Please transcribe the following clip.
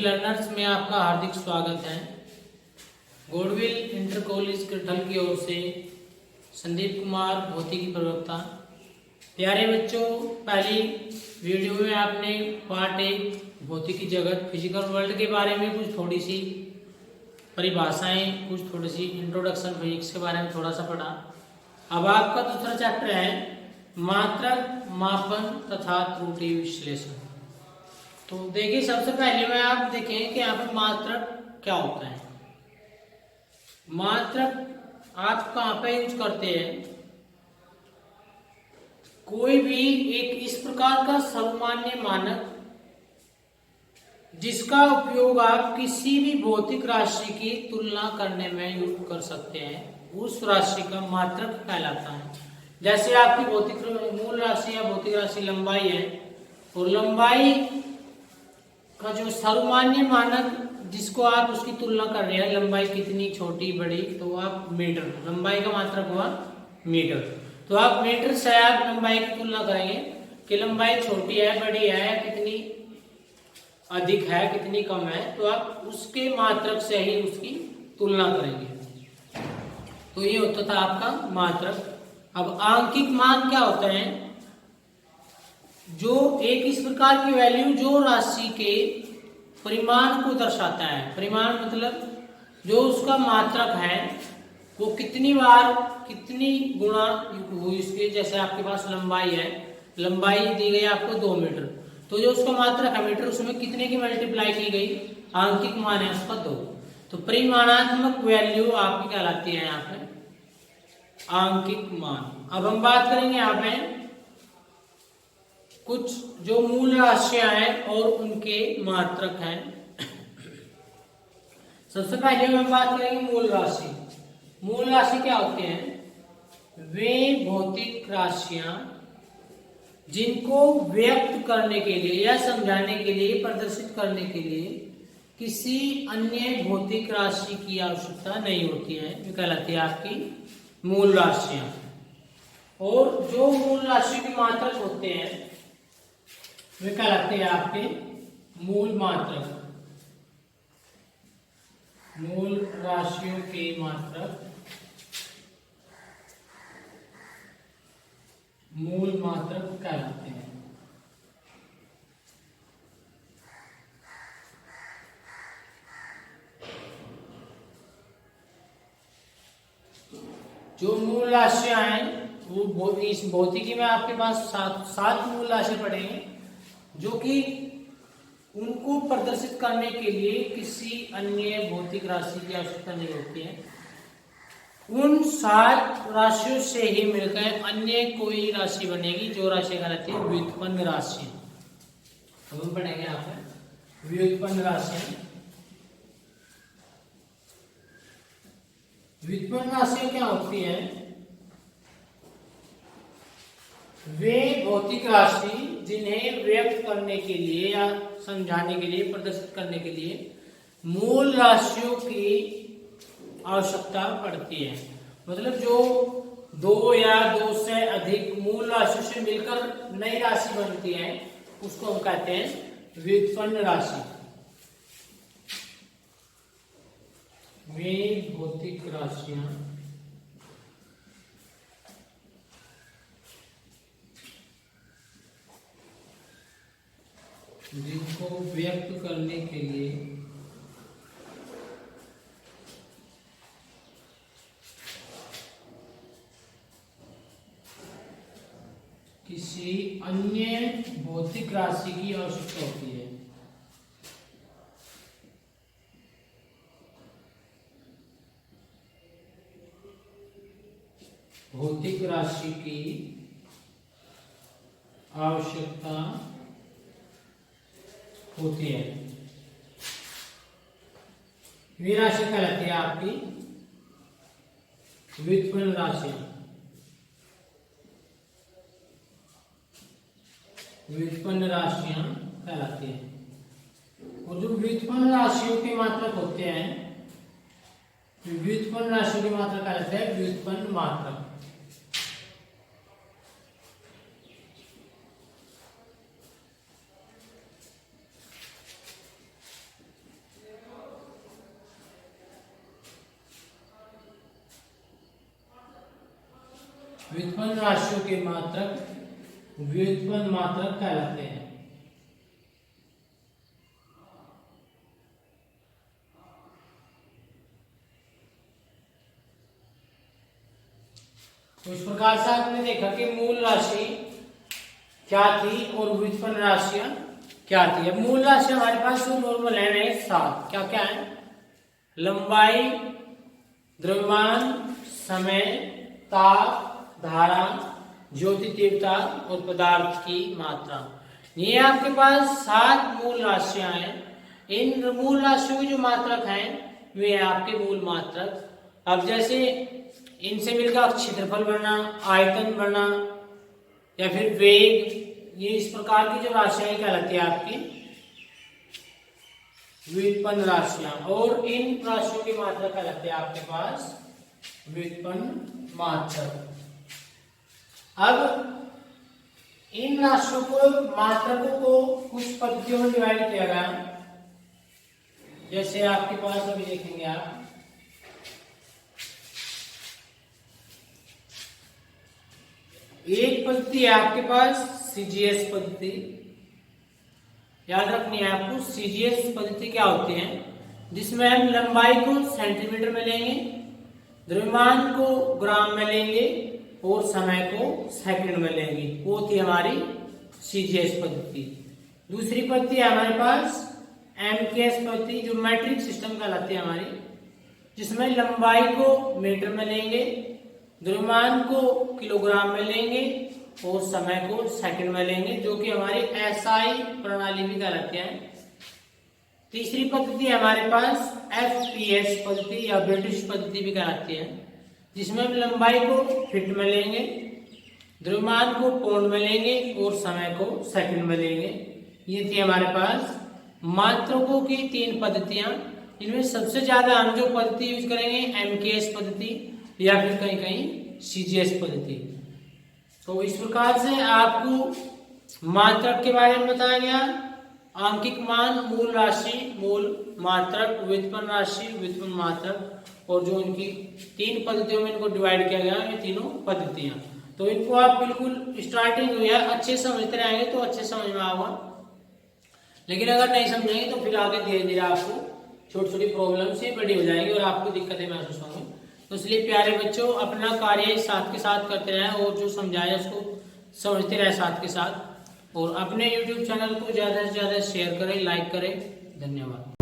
Learners में आपका हार्दिक स्वागत है। गोडविल इंटर कॉलेज कटहल की ओर से संदीप कुमार भौतिकी प्रवक्ता। प्यारे बच्चों, पहली वीडियो में आपने पार्ट 1 भौतिकी जगत फिजिकल वर्ल्ड के बारे में कुछ थोड़ी सी परिभाषाएं, कुछ थोड़ी सी इंट्रोडक्शन फिजिक्स के बारे में थोड़ा सा पढ़ा। अब आपका दूसरा चैप्टर है मात्रक, मापन तथा त्रुटि विश्लेषण। तो देखिए, सबसे पहले में आप देखें कि यहाँ पे मात्रक क्या होता है। मात्रक आप कहाँ पे यूज करते हैं? कोई भी एक इस प्रकार का सर्वमान्य मानक जिसका उपयोग आप किसी भी भौतिक राशि की तुलना करने में यूज कर सकते हैं, उस राशि का मात्रक कहलाता है। जैसे आपकी भौतिक मूल राशि या भौतिक राशि लंबाई है, और लंबाई का जो सर्वमान्य मानक जिसको आप उसकी तुलना कर रहे हैं, लंबाई कितनी छोटी बड़ी, तो आप मीटर, लंबाई का मात्रक हुआ मीटर। तो आप मीटर से आप लंबाई की तुलना करेंगे कि लंबाई छोटी है, बड़ी है, कितनी अधिक है, कितनी कम है, तो आप उसके मात्रक से ही उसकी तुलना करेंगे। तो ये होता था आपका मात्रक। अब आंकिक मान क्या होता है? जो एक इस प्रकार की वैल्यू जो राशि के परिमाण को दर्शाता है। परिमाण मतलब जो उसका मात्रक है वो कितनी बार कितनी गुणा हुई इसके। जैसे आपके पास लंबाई है, लंबाई दी गई आपको 2 मीटर, तो जो उसका मात्रक है मीटर, उसमें कितने की मल्टीप्लाई की गई? आंकिक मान है उसका 2। तो परिमाणात्मक वैल्यू आपकी कहलाती है यहाँ पे आंकिक मान। अब हम बात करेंगे यहाँ पे कुछ जो मूल राशियां हैं और उनके मात्रक हैं। सबसे पहले हम बात करेंगे मूल राशि। मूल राशि क्या होते हैं? वे भौतिक राशियां जिनको व्यक्त करने के लिए या समझाने के लिए, प्रदर्शित करने के लिए किसी अन्य भौतिक राशि की आवश्यकता नहीं होती है, ये कहलाती है आपकी मूल राशियां। और जो मूल राशि के मात्रक होते हैं वे कहलाते हैं आपके मूल मात्रक। मूल राशियों के मात्रक मूल मात्रक कहलाते हैं। जो मूल राशियां हैं वो इस भौतिकी में आपके पास सात मूल राशि पड़ेंगे, जो कि उनको प्रदर्शित करने के लिए किसी अन्य भौतिक राशि की आवश्यकता नहीं होती है। उन 7 राशियों से ही मिलकर अन्य कोई राशि बनेगी, जो राशि कहलाती है व्युत्पन्न राशि। अब हम पढ़ेंगे यहाँ पर व्युत्पन्न राशि। व्युत्पन्न राशि क्या होती है? वे भौतिक राशि जिन्हें व्यक्त करने के लिए या समझाने के लिए, प्रदर्शित करने के लिए मूल राशियों की आवश्यकता पड़ती है। मतलब जो 2 या 2 से अधिक मूल राशि से मिलकर नई राशि बनती है, उसको हम कहते हैं व्युत्पन्न राशि। वे भौतिक राशियां जिनको व्यक्त करने के लिए किसी अन्य भौतिक राशि की आवश्यकता होती है। भौतिक राशि की आवश्यकता होती है। ये राशि कहलाती है आपकी व्युत्पन्न राशि। व्युत्पन्न राशियां कहलाती है। और जो व्युत्पन्न राशियों के मात्रक होते हैं, व्युत्पन्न राशियों के मात्रक कहलाते हैं व्युत्पन्न मात्रक। व्युत्पन्न राशियों के मात्रक व्युत्पन्न मात्रक कहलाते हैं। तो इस प्रकार से आपने देखा कि मूल राशि क्या थी और व्युत्पन्न राशियां क्या थी। अब मूल राशि हमारे पास जो नॉर्मल है 7 क्या क्या है, लंबाई, द्रव्यमान, समय, ताप, धारा, ज्योति तीव्रता और पदार्थ की मात्रा। ये आपके पास 7 मूल राशियां हैं। इन मूल राशियों की जो मात्रक हैं वे हैं आपके मूल मात्रक। अब जैसे इनसे मिलकर क्षेत्रफल बढ़ना, आयतन बढ़ना या फिर वेग, ये इस प्रकार की जो राशियां कहलाती है आपकी व्युत्पन्न राशियां। और इन राशियों की मात्रा कहलाते हैं आपके पास व्युत्पन्न मात्रक। अब इन राशियों को मात्रकों को कुछ पद्धतियों में डिवाइड किया गया, जैसे आपके पास अभी देखेंगे आप एक पद्धति है आपके पास सीजीएस पद्धति। याद रखनी है आपको, सीजीएस पद्धति क्या होती है, जिसमें हम लंबाई को सेंटीमीटर में लेंगे, द्रव्यमान को ग्राम में लेंगे और समय को सेकंड में लेंगे। वो थी हमारी सीजीएस पद्धति। दूसरी पद्धति है हमारे पास एमकेएस पद्धति, जो मैट्रिक सिस्टम कहलाती है हमारी, जिसमें लंबाई को मीटर में लेंगे, द्रव्यमान को किलोग्राम में लेंगे और समय को सेकंड में लेंगे, जो कि हमारी एसआई प्रणाली भी कहलाती है। तीसरी पद्धति है हमारे पास एफपीएस पद्धति या ब्रिटिश पद्धति भी कहलाती है, जिसमें हम लंबाई को फीट में लेंगे, द्रव्यमान को पाउंड में लेंगे और समय को सेकंड में लेंगे। ये थी हमारे पास मात्रकों की 3 पद्धतियां। इनमें सबसे ज्यादा हम जो पद्धति यूज करेंगे एमकेएस पद्धति या फिर कहीं कहीं सीजीएस पद्धति। तो इस प्रकार से आपको मात्रक के बारे में बताया गया, आंकिक मान, मूल राशि, मूल मात्रक, व्युत्पन्न राशि, व्युत्पन्न मात्रक, और जो इनकी 3 पद्धतियों में इनको डिवाइड किया गया, ये तीनों पद्धतियां। तो इनको आप बिल्कुल स्टार्टिंग हुई है अच्छे समझते रहेंगे तो अच्छे समझ में आएगा, लेकिन अगर नहीं समझेंगे तो फिर आगे धीरे धीरे आपको छोटी छोटी प्रॉब्लम से बड़ी हो जाएगी और आपको दिक्कतें महसूस होंगी। तो इसलिए प्यारे बच्चों, अपना कार्य साथ के साथ करते रहें और जो समझाए उसको समझते रहे साथ के साथ, और अपने YouTube चैनल को ज़्यादा से ज़्यादा शेयर करें, लाइक करें। धन्यवाद।